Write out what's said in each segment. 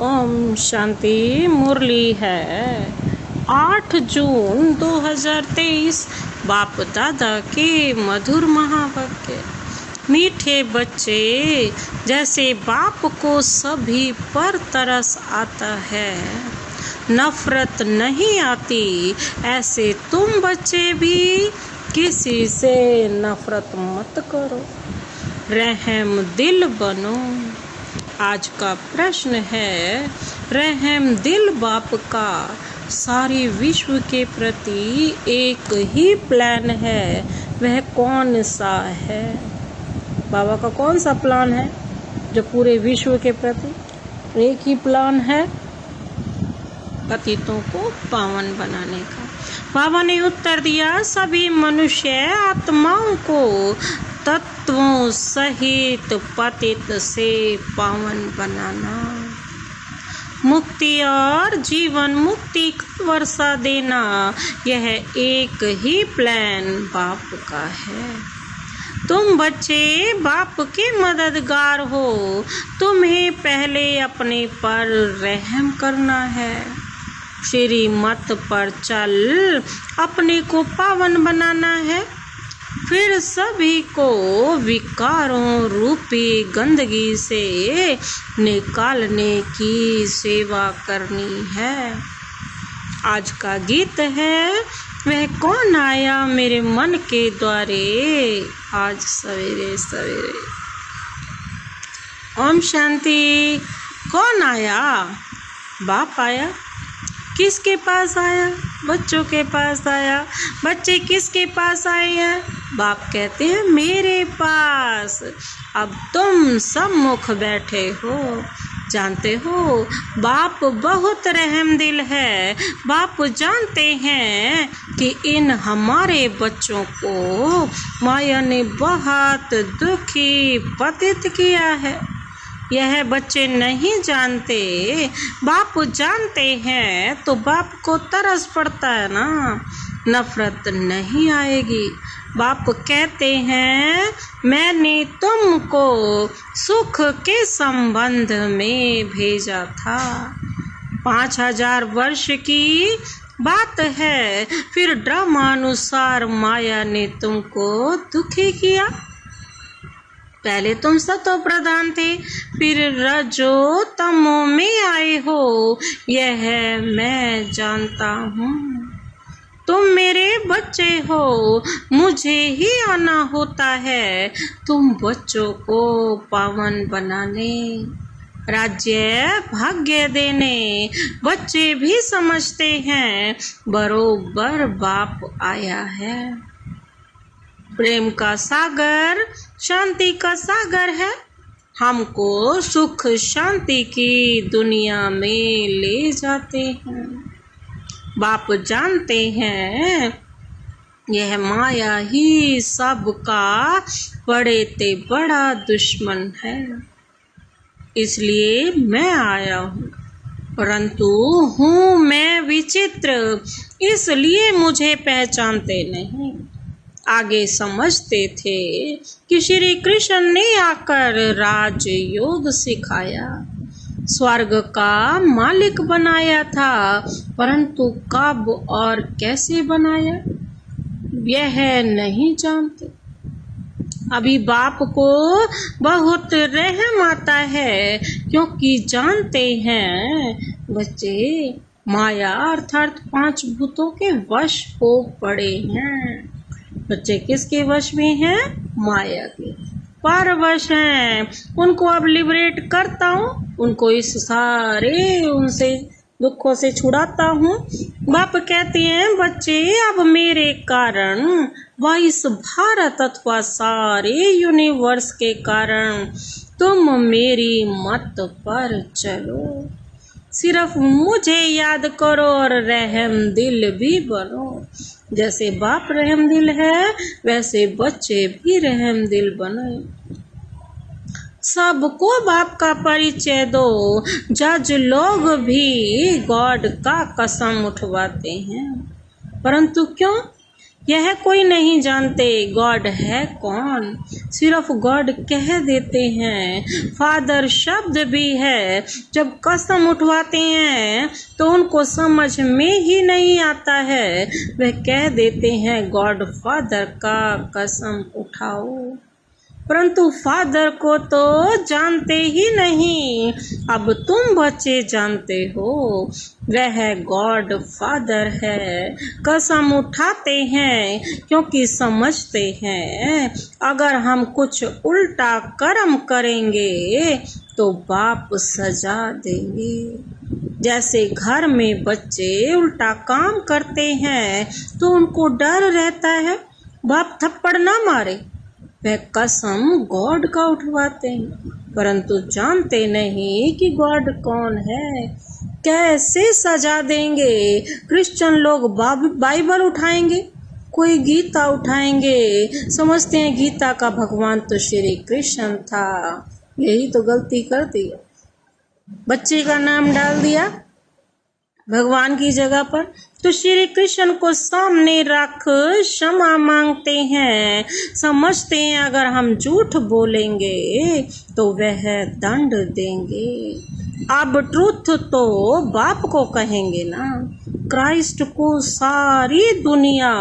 ओम शांति। मुरली है 8 जून 2023। बाप दादा के मधुर महावाक्य। मीठे बच्चे, जैसे बाप को सभी पर तरस आता है, नफरत नहीं आती, ऐसे तुम बच्चे भी किसी से नफरत मत करो, रहम दिल बनो। आज का प्रश्न है, रहम दिल बाप का सारे विश्व के प्रति एक ही प्लान है, वह कौन सा है? बाबा का कौन सा प्लान है जो पूरे विश्व के प्रति एक ही प्लान है? पतितों को पावन बनाने का। बाबा ने उत्तर दिया, सभी मनुष्य आत्माओं को तत्वों सहित पतित से पावन बनाना, मुक्ति और जीवन मुक्ति का वर्षा देना, यह एक ही प्लान बाप का है। तुम बच्चे बाप के मददगार हो, तुम्हें पहले अपने पर रहम करना है, श्रीमत पर चल अपने को पावन बनाना है, फिर सभी को विकारों रूपी गंदगी से निकालने की सेवा करनी है। आज का गीत है, वह कौन आया मेरे मन के द्वारे आज सवेरे सवेरे। ओम शांति। कौन आया? बाप आया। किसके पास आया? बच्चों के पास आया। बच्चे किसके पास आए हैं? बाप कहते हैं मेरे पास। अब तुम सम्मुख बैठे हो, जानते हो बाप बहुत रहम दिल है। बाप जानते हैं कि इन हमारे बच्चों को माया ने बहुत दुखी पतित किया है। यह बच्चे नहीं जानते, बाप जानते हैं तो बाप को तरस पड़ता है ना, नफरत नहीं आएगी। बाप कहते हैं मैंने तुमको सुख के संबंध में भेजा था। 5000 वर्ष की बात है, फिर ड्रामानुसार माया ने तुमको दुखी किया। पहले तुम सतो प्रधान थे, फिर रजो तमो में आए हो, यह मैं जानता हूँ। तुम मेरे बच्चे हो, मुझे ही आना होता है तुम बच्चों को पावन बनाने, राज्य भाग्य देने। बच्चे भी समझते हैं बरोबर बाप आया है। प्रेम का सागर शांति का सागर है, हमको सुख शांति की दुनिया में ले जाते हैं। बाप जानते हैं यह माया ही सबका बड़े ते बड़ा दुश्मन है, इसलिए मैं आया हूँ। परंतु हूँ मैं विचित्र, इसलिए मुझे पहचानते नहीं। आगे समझते थे कि श्री कृष्ण ने आकर राजयोग सिखाया, स्वर्ग का मालिक बनाया था, परंतु कब और कैसे बनाया यह नहीं जानते। अभी बाप को बहुत रहम आता है, क्योंकि जानते हैं बच्चे माया अर्थात 5 भूतों के वश हो पड़े हैं। बच्चे किसके वश में हैं? माया के परवश हैं। उनको अब लिबरेट करता हूँ, उनको इस सारे उनसे दुखों से छुड़ाता हूँ। बाप कहते हैं बच्चे अब मेरे कारण 22 भारत अथवा सारे यूनिवर्स के कारण तुम मेरी मत पर चलो, सिर्फ मुझे याद करो और रहम दिल भी बनो। जैसे बाप रहम दिल है, वैसे बच्चे भी रहम दिल बने। सबको बाप का परिचय दो। जज लोग भी गॉड का कसम उठवाते हैं, परंतु क्यों? यह कोई नहीं जानते गॉड है कौन, सिर्फ गॉड कह देते हैं। फादर शब्द भी है, जब कसम उठवाते हैं तो उनको समझ में ही नहीं आता है। वह कह देते हैं गॉड फादर का कसम उठाओ, परंतु फादर को तो जानते ही नहीं। अब तुम बच्चे जानते हो, वह गॉड फादर है। कसम उठाते हैं क्योंकि समझते हैं अगर हम कुछ उल्टा कर्म करेंगे तो बाप सजा देंगे। जैसे घर में बच्चे उल्टा काम करते हैं तो उनको डर रहता है बाप थप्पड़ ना मारे, वह कसम गॉड का उठवाते हैं, परंतु जानते नहीं कि गॉड कौन है। कैसे सजा देंगे? क्रिश्चियन लोग बाइबल उठाएंगे, कोई गीता उठाएंगे, समझते हैं गीता का भगवान तो श्री कृष्ण था। यही तो गलती कर दी, बच्चे का नाम डाल दिया भगवान की जगह पर। तो श्री कृष्ण को सामने रख क्षमा मांगते हैं, समझते हैं अगर हम झूठ बोलेंगे तो वह दंड देंगे। अब ट्रुथ तो बाप को कहेंगे ना, क्राइस्ट को सारी दुनिया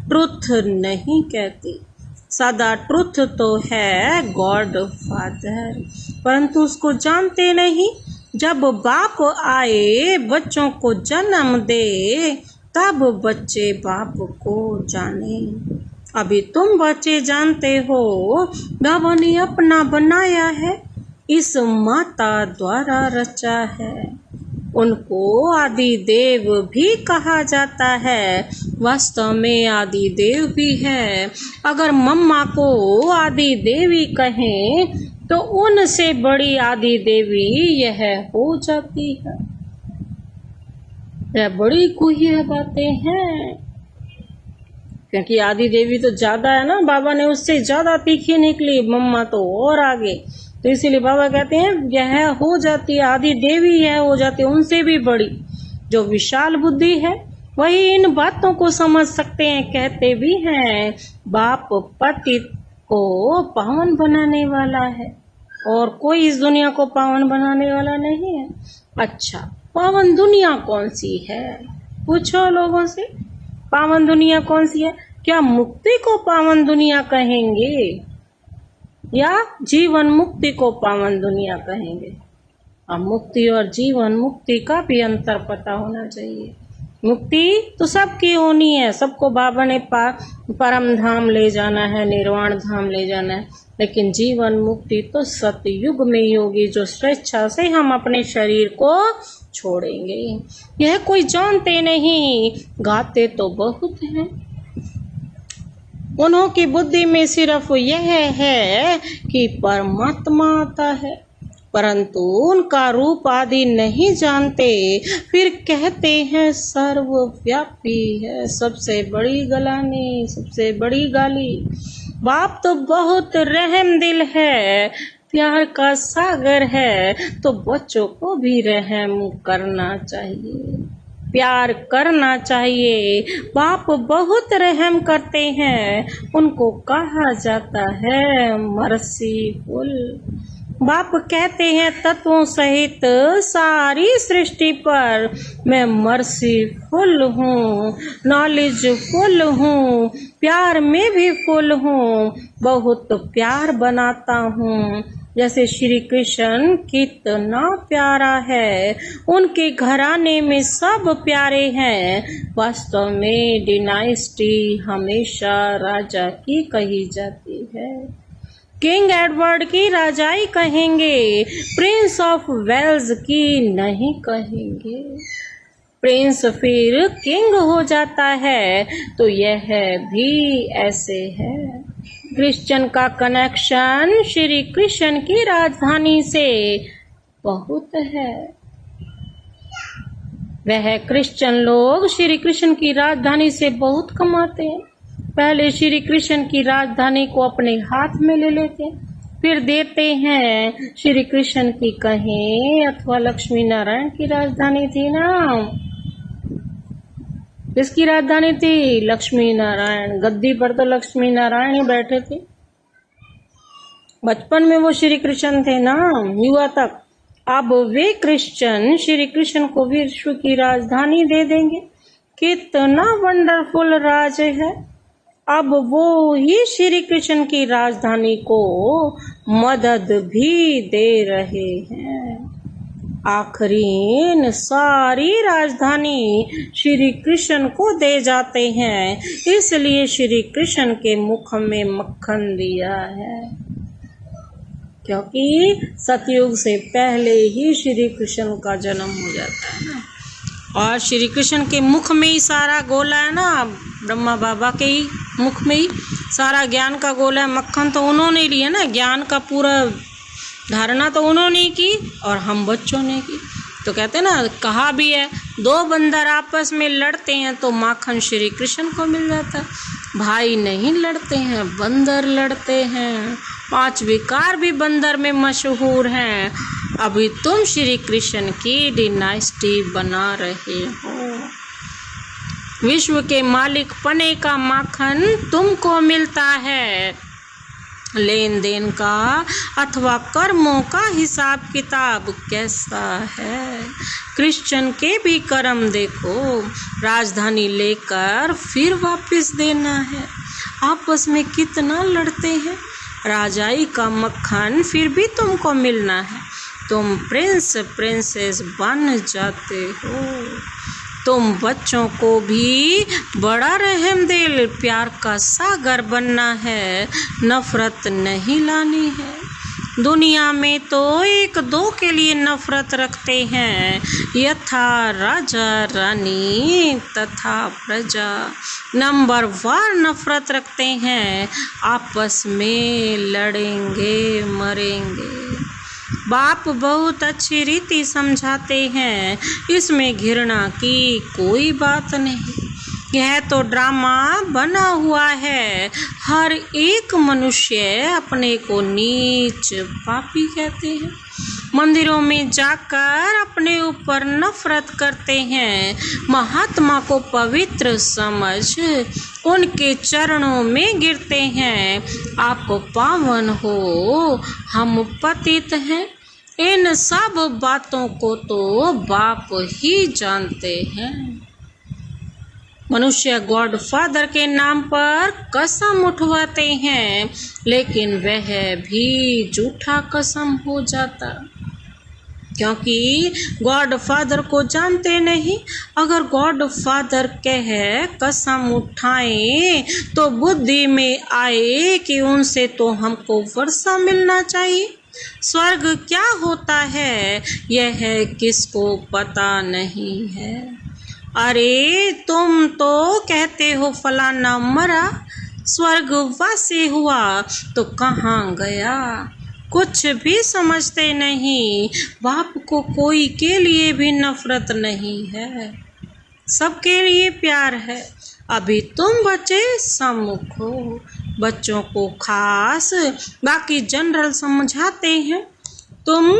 ट्रुथ नहीं कहती। सदा ट्रुथ तो है गॉड फादर, परंतु उसको जानते नहीं। जब बाप आए बच्चों को जन्म दे तब बच्चे बाप को जाने। अभी तुम बच्चे जानते हो बाबा ने अपना बनाया है, इस माता द्वारा रचा है। उनको आदि देव भी कहा जाता है, वास्तव में आदि देव भी है। अगर मम्मा को आदि देवी कहें तो उनसे बड़ी आदि देवी यह हो जाती है। यह बड़ी गुह्य बातें हैं, क्योंकि आदि देवी तो ज्यादा है ना, बाबा ने उससे ज्यादा तीखी निकली, मम्मा तो और आगे। तो इसीलिए बाबा कहते हैं यह हो जाती है आदि देवी, यह हो जाती है उनसे भी बड़ी। जो विशाल बुद्धि है वही इन बातों को समझ सकते हैं। कहते भी हैं बाप पतित को पावन बनाने वाला है और कोई इस दुनिया को पावन बनाने वाला नहीं है। अच्छा, पावन दुनिया कौन सी है? पूछो लोगों से, पावन दुनिया कौन सी है? क्या मुक्ति को पावन दुनिया कहेंगे या जीवन मुक्ति को पावन दुनिया कहेंगे? अब मुक्ति और जीवन मुक्ति का भी अंतर पता होना चाहिए। मुक्ति तो सबकी होनी है, सबको बाबा ने परम धाम ले जाना है, निर्वाण धाम ले जाना है। लेकिन जीवन मुक्ति तो सतयुग में ही होगी, जो स्वेच्छा से हम अपने शरीर को छोड़ेंगे। यह कोई जानते नहीं, गाते तो बहुत हैं। उन्हों की बुद्धि में सिर्फ यह है कि परमात्मा आता है, परंतु उनका रूप आदि नहीं जानते। फिर कहते हैं सर्वव्यापी है। सबसे बड़ी गलानी, सबसे बड़ी गाली। बाप तो बहुत रहम दिल है, प्यार का सागर है, तो बच्चों को भी रहम करना चाहिए, प्यार करना चाहिए। बाप बहुत रहम करते हैं, उनको कहा जाता है मर्सीफुल। बाप कहते हैं तत्वों सहित सारी सृष्टि पर मैं मर्सीफुल हूँ, नॉलेजफुल हूँ, प्यार में भी फुल हूँ, बहुत प्यार बनाता हूँ। जैसे श्री कृष्ण कितना प्यारा है, उनके घराने में सब प्यारे हैं। वास्तव में डिनाइस्टी हमेशा राजा की कही जाती है। किंग एडवर्ड की राजाई कहेंगे, प्रिंस ऑफ वेल्स की नहीं कहेंगे। प्रिंस फिर किंग हो जाता है, तो यह भी ऐसे है। क्रिश्चियन का कनेक्शन श्री कृष्ण की राजधानी से बहुत है। वह क्रिश्चियन लोग श्री कृष्ण की राजधानी से बहुत कमाते हैं। पहले श्री कृष्ण की राजधानी को अपने हाथ में ले लेते, फिर देते हैं। श्री कृष्ण की कहें अथवा लक्ष्मी नारायण की राजधानी थी ना, किसकी राजधानी थी? लक्ष्मी नारायण। गद्दी पर तो लक्ष्मी नारायण ही बैठे थे। बचपन में वो श्री कृष्ण थे ना, युवा तक। अब वे कृष्ण श्री कृष्ण को विश्व की राजधानी दे देंगे। कितना वंडरफुल राज है। अब वो ही श्री कृष्ण की राजधानी को मदद भी दे रहे हैं। आखिरीन सारी राजधानी श्री कृष्ण को दे जाते हैं, इसलिए श्री कृष्ण के मुख में मक्खन दिया है, क्योंकि सतयुग से पहले ही श्री कृष्ण का जन्म हो जाता है ना। और श्री कृष्ण के मुख में ही सारा गोला है ना, ब्रह्मा बाबा के ही मुख में ही सारा ज्ञान का गोला है। मक्खन तो उन्होंने लिया ना, ज्ञान का पूरा धारणा तो उन्होंने की और हम बच्चों ने की। तो कहते हैं ना, कहा भी है, दो बंदर आपस में लड़ते हैं तो माखन श्री कृष्ण को मिल जाता है। भाई नहीं लड़ते हैं, बंदर लड़ते हैं। 5 विकार भी बंदर में मशहूर हैं। अभी तुम श्री कृष्ण की डिनाइस्टी बना रहे हो। विश्व के मालिक पने का माखन तुमको मिलता है। लेन देन का अथवा कर्मों का हिसाब किताब कैसा है? कृष्ण के भी कर्म देखो, राजधानी लेकर फिर वापस देना है। आपस में कितना लड़ते हैं। राजाई का मक्खन फिर भी तुमको मिलना है। तुम प्रिंस प्रिंसेस बन जाते हो। तुम बच्चों को भी बड़ा रहम दिल प्यार का सागर बनना है, नफरत नहीं लानी है। दुनिया में तो 1-2 के लिए नफरत रखते हैं, यथा राजा रानी तथा प्रजा। नंबर 1 नफरत रखते हैं, आपस में लड़ेंगे मरेंगे। बाप बहुत अच्छी रीति समझाते हैं, इसमें घृणा की कोई बात नहीं। यह तो ड्रामा बना हुआ है। हर एक मनुष्य अपने को नीच पापी कहते हैं। मंदिरों में जाकर अपने ऊपर नफरत करते हैं। महात्मा को पवित्र समझ उनके चरणों में गिरते हैं। आप पावन हो, हम पतित हैं। इन सब बातों को तो बाप ही जानते हैं। मनुष्य गॉड फादर के नाम पर कसम उठवाते हैं, लेकिन वह भी झूठा कसम हो जाता, क्योंकि गॉड फादर को जानते नहीं। अगर गॉड फादर कहे कसम उठाएं तो बुद्धि में आए कि उनसे तो हमको वर्षा मिलना चाहिए। स्वर्ग क्या होता है यह किसको पता नहीं है। अरे तुम तो कहते हो फलाना मरा, स्वर्गवासी हुआ तो कहाँ गया, कुछ भी समझते नहीं। बाप को कोई के लिए भी नफरत नहीं है, सबके लिए प्यार है। अभी तुम बच्चे सम्मुख हो, बच्चों को खास बाकी जनरल समझाते हैं। तुम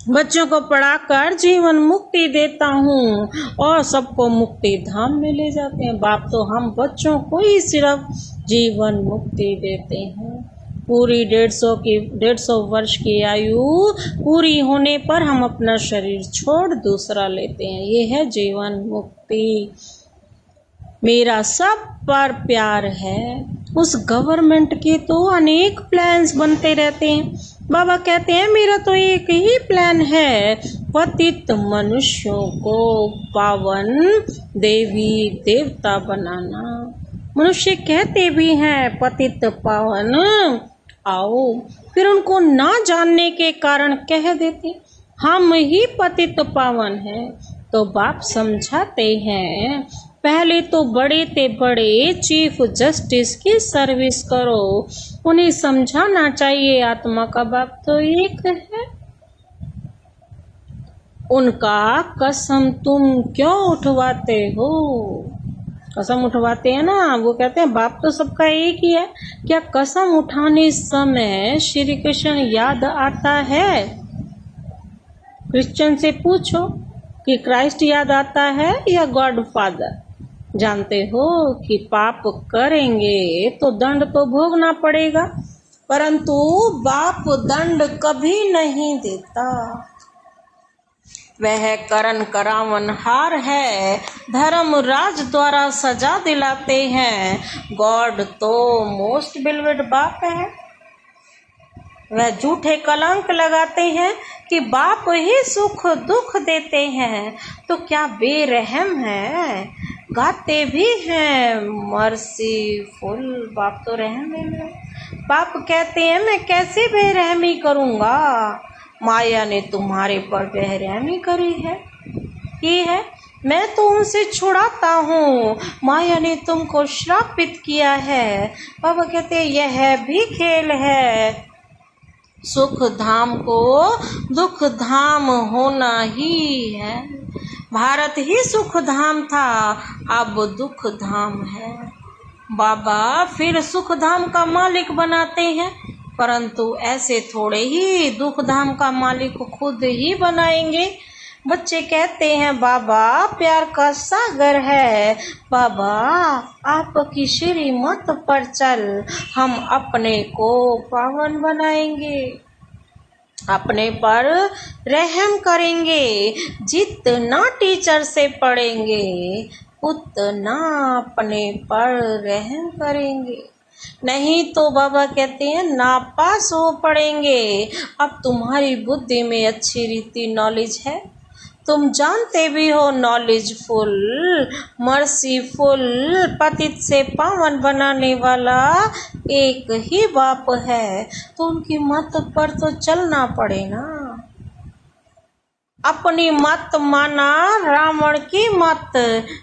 बच्चों को पढ़ाकर जीवन मुक्ति देता हूँ और सबको मुक्ति धाम में ले जाते हैं। बाप तो हम बच्चों को ही सिर्फ जीवन मुक्ति देते हैं। पूरी 150 वर्ष की आयु पूरी होने पर हम अपना शरीर छोड़ दूसरा लेते हैं। ये है जीवन मुक्ति। मेरा सब पर प्यार है। उस गवर्नमेंट के तो अनेक प्लान्स बनते रहते हैं। बाबा कहते हैं मेरा तो एक ही प्लान है, पतित मनुष्यों को पावन देवी देवता बनाना। मनुष्य कहते भी हैं पतित पावन आओ, फिर उनको ना जानने के कारण कह देते हम ही पतित पावन हैं। तो बाप समझाते हैं पहले तो बड़े ते बड़े चीफ जस्टिस की सर्विस करो। उन्हें समझाना चाहिए आत्मा का बाप तो एक है। उनका कसम तुम क्यों उठवाते हो? कसम उठवाते हैं ना, वो कहते हैं बाप तो सबका एक ही है। क्या कसम उठाने समय श्री कृष्ण याद आता है? क्रिश्चियन से पूछो, कि क्राइस्ट याद आता है या गॉड फादर? जानते हो कि पाप करेंगे तो दंड तो भोगना पड़ेगा, परंतु बाप दंड कभी नहीं देता। वह करण करावनहार है, धर्मराज द्वारा सजा दिलाते हैं। गॉड तो मोस्ट बिलवेड बाप है। वह झूठे कलंक लगाते हैं कि बाप ही सुख दुख देते हैं, तो क्या बेरहम है। गाते भी हैं मर्सीफुल, बाप तो रहम है। बाप कहते हैं मैं कैसे बेरहमी करूँगा, माया ने तुम्हारे पर बेरहमी की है। मैं तो उनसे छुड़ाता हूँ, माया ने तुमको श्रापित किया है। बाबा कहते हैं यह भी खेल है, सुख धाम को दुख धाम होना ही है। भारत ही सुख धाम था, अब दुख धाम है। बाबा फिर सुख धाम का मालिक बनाते हैं, परंतु ऐसे थोड़े ही दुख धाम का मालिक खुद ही बनाएंगे। बच्चे कहते हैं बाबा प्यार का सागर है, बाबा आपकी श्रीमत पर चल, हम अपने को पावन बनाएंगे, अपने पर रहम करेंगे। जितना टीचर से पढ़ेंगे उतना अपने पर रहम करेंगे, नहीं तो बाबा कहते हैं नापास हो पड़ेंगे। अब तुम्हारी बुद्धि में अच्छी रीति नॉलेज है, तुम जानते भी हो नॉलेजफुल मर्सीफुल पतित से पावन बनाने वाला एक ही बाप है, तो उनकी मत पर तो चलना पड़े ना। अपनी मत माना रावण की मत,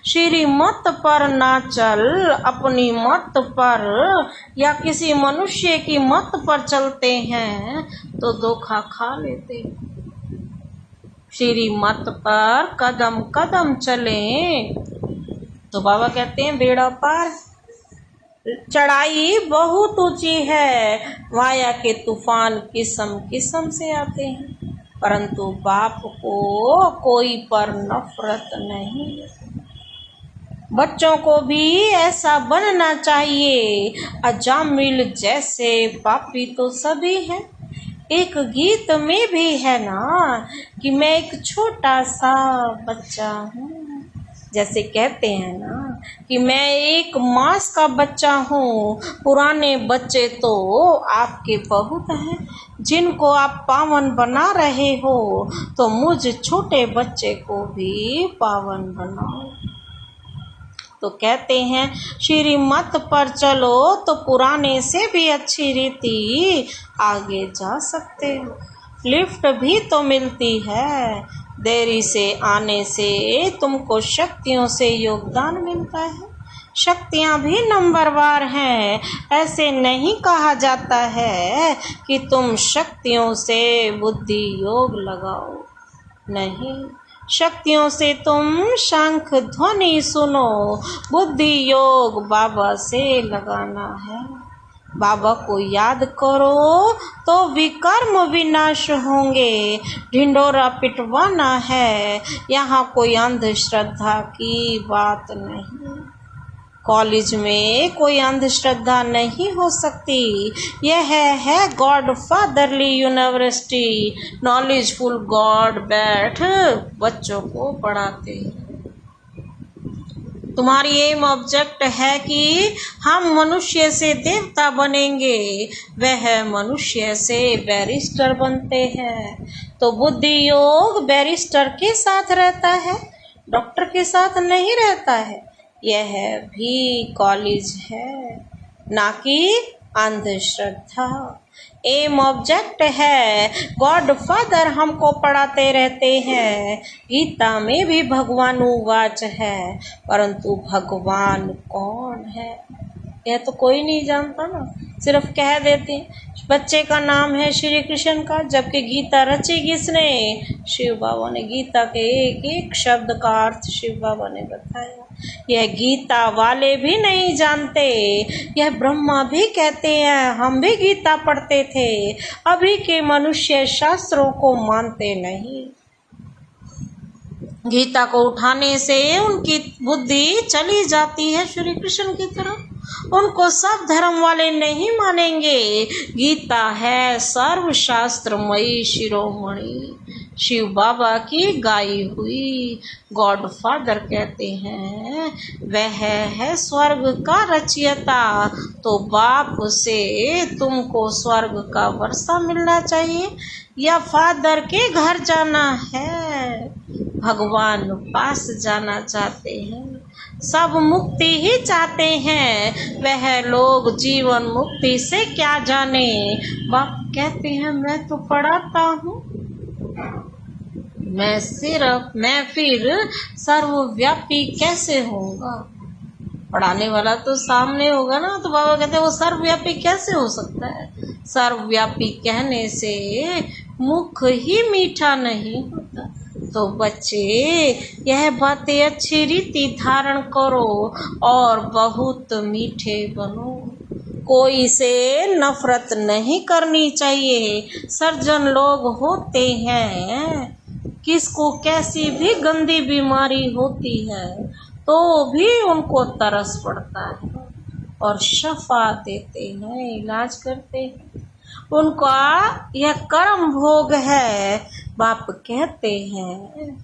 श्री मत पर ना चल। अपनी मत पर या किसी मनुष्य की मत पर चलते हैं तो धोखा खा लेते। श्री मत पर कदम कदम चलें तो बाबा कहते हैं बेड़ा पार। चढ़ाई बहुत ऊंची है, माया के तूफान किस्म किस्म से आते हैं, परंतु बाप को कोई पर नफरत नहीं। बच्चों को भी ऐसा बनना चाहिए, अजामिल जैसे पापी तो सभी हैं। एक गीत में भी है ना कि मैं एक छोटा सा बच्चा हूँ, जैसे कहते हैं ना कि मैं एक मास का बच्चा हूँ। पुराने बच्चे तो आपके बहुत हैं, जिनको आप पावन बना रहे हो, तो मुझ छोटे बच्चे को भी पावन बनाओ। तो कहते हैं श्री मत पर चलो तो पुराने से भी अच्छी रीति आगे जा सकते हो। लिफ्ट भी तो मिलती है, देरी से आने से तुमको शक्तियों से योगदान मिलता है। शक्तियाँ भी नंबरवार हैं, ऐसे नहीं कहा जाता है कि तुम शक्तियों से बुद्धि योग लगाओ, नहीं, शक्तियों से तुम शंख ध्वनि सुनो, बुद्धि योग बाबा से लगाना है। बाबा को याद करो तो विकर्म विनाश होंगे। ढिंडोरा पिटवाना है, यहाँ कोई अंधश्रद्धा की बात नहीं। कॉलेज में कोई अंधश्रद्धा नहीं हो सकती। यह है God fatherly university, knowledgeful God बैठ बच्चों को पढ़ाते हैं। तुम्हारी एम ऑब्जेक्ट है कि हम मनुष्य से देवता बनेंगे, वह मनुष्य से बैरिस्टर बनते हैं। तो बुद्धि योग बैरिस्टर के साथ रहता है, डॉक्टर के साथ नहीं रहता है। यह भी कॉलेज है, ना कि अंधश्रद्धा। एम ऑब्जेक्ट है, गॉड फादर हमको पढ़ाते रहते हैं। गीता में भी भगवान उवाच है, परंतु भगवान कौन है यह तो कोई नहीं जानता ना, सिर्फ कह देते हैं बच्चे का नाम है श्री कृष्ण का, जबकि गीता रची किसने? शिव बाबा ने। गीता के एक एक शब्द का अर्थ शिव बाबा ने बताया। यह गीता वाले भी नहीं जानते, यह ब्रह्मा भी कहते हैं, हम भी गीता पढ़ते थे। अभी के मनुष्य शास्त्रों को मानते नहीं। गीता को उठाने से उनकी बुद्धि चली जाती है श्री कृष्ण की तरफ। उनको सब धर्म वाले नहीं मानेंगे। गीता है सर्वशास्त्रमयी शिरोमणि, शिव बाबा की गाई हुई। गॉड फादर कहते हैं वह है स्वर्ग का रचयिता। तो बाप से तुमको स्वर्ग का वर्षा मिलना चाहिए या फादर के घर जाना है? भगवान पास जाना चाहते हैं, सब मुक्ति ही चाहते हैं। वह लोग जीवन मुक्ति से क्या जाने। बाप कहते हैं मैं तो पढ़ाता हूँ, मैं फिर सर्वव्यापी कैसे होऊंगा? पढ़ाने वाला तो सामने होगा ना। तो बाबा कहते हैं वो सर्वव्यापी कैसे हो सकता है? सर्वव्यापी कहने से मुख ही मीठा नहीं होता। तो बच्चे यह बातें अच्छी रीति धारण करो और बहुत मीठे बनो। कोई से नफरत नहीं करनी चाहिए। सर्जन लोग होते हैं, किसको कैसी भी गंदी बीमारी होती है तो भी उनको तरस पड़ता है और शफा देते हैं, इलाज करते हैं। उनका यह कर्म भोग है। बाप कहते हैं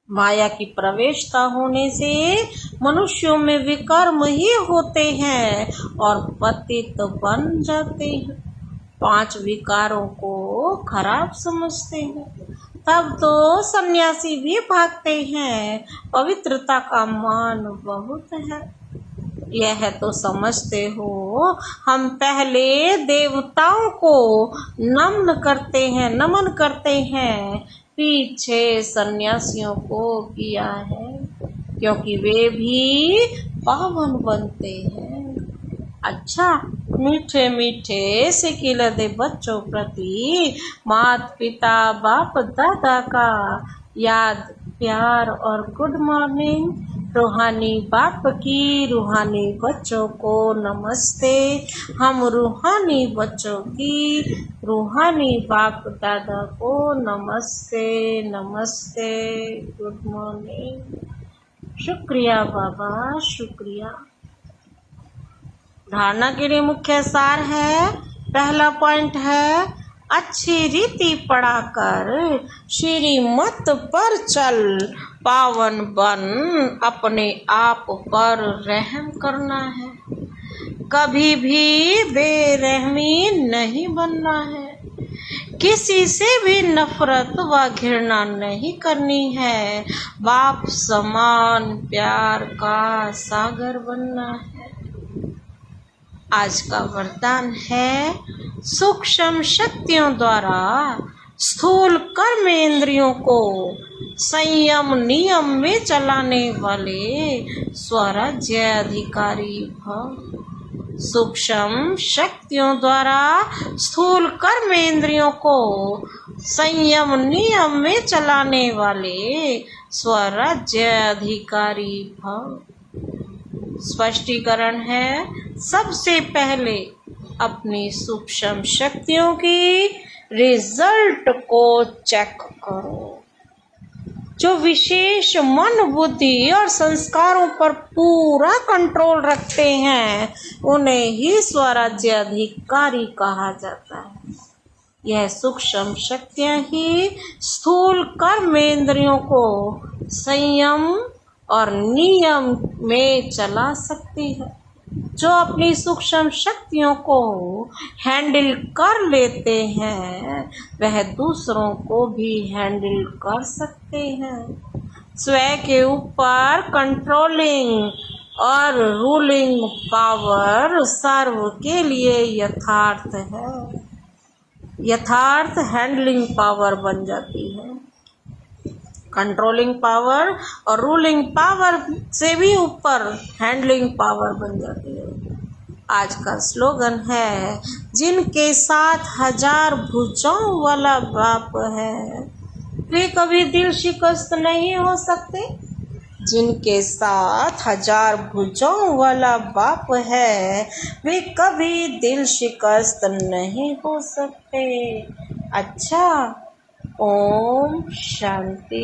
माया की प्रवेशता होने से मनुष्यों में विकर्म ही होते हैं और पतित बन जाते हैं। 5 विकारों को खराब समझते हैं, तब तो सन्यासी भी भागते हैं। पवित्रता का मान बहुत है, यह तो समझते हो। हम पहले देवताओं को नमन करते हैं, पीछे सन्यासियों को किया है, क्योंकि वे भी पावन बनते हैं। अच्छा, मीठे मीठे सिकिलदे बच्चों प्रति माता पिता बाप दादा का याद प्यार और गुड मॉर्निंग। रूहानी बाप की रूहानी बच्चों को नमस्ते। हम रूहानी बच्चों की रूहानी बाप दादा को नमस्ते नमस्ते, गुड मॉर्निंग। शुक्रिया बाबा, शुक्रिया। धारणा के लिए मुख्य सार है, पहला पॉइंट है अच्छी रीति पढ़ाकर श्रीमत पर चल, पावन बन, अपने आप पर रहम करना है, कभी भी बेरहमी नहीं बनना है, किसी से भी नफरत व घृणा नहीं करनी है, बाप समान प्यार का सागर बनना है। आज का वरदान है सूक्ष्म शक्तियों द्वारा स्थूल कर्म इंद्रियों को संयम नियम में चलाने वाले स्वराज्य अधिकारी भव। सूक्ष्म शक्तियों द्वारा स्थूल कर्म इंद्रियों को संयम नियम में चलाने वाले स्वराज्य अधिकारी भव। स्पष्टीकरण है, सबसे पहले अपनी सूक्ष्म शक्तियों की रिजल्ट को चेक करो। जो विशेष मन बुद्धि और संस्कारों पर पूरा कंट्रोल रखते हैं उन्हें ही स्वराज्य अधिकारी कहा जाता है। यह सूक्ष्म शक्तियां ही स्थूल कर्म इंद्रियों को संयम और नियम में चला सकती है। जो अपनी सूक्ष्म शक्तियों को हैंडल कर लेते हैं वह दूसरों को भी हैंडल कर सकते हैं। स्वयं के ऊपर कंट्रोलिंग और रूलिंग पावर सर्व के लिए यथार्थ है। यथार्थ हैंडलिंग पावर बन जाती है। कंट्रोलिंग पावर और रूलिंग पावर से भी ऊपर हैंडलिंग पावर बन जाती है। आज का स्लोगन है, जिनके साथ 1000 भुजाओं वाला बाप है वे कभी दिल शिकस्त नहीं हो सकते। जिनके साथ 1000 भुजाओं वाला बाप है वे कभी दिल शिकस्त नहीं हो सकते। अच्छा, ओम शांति।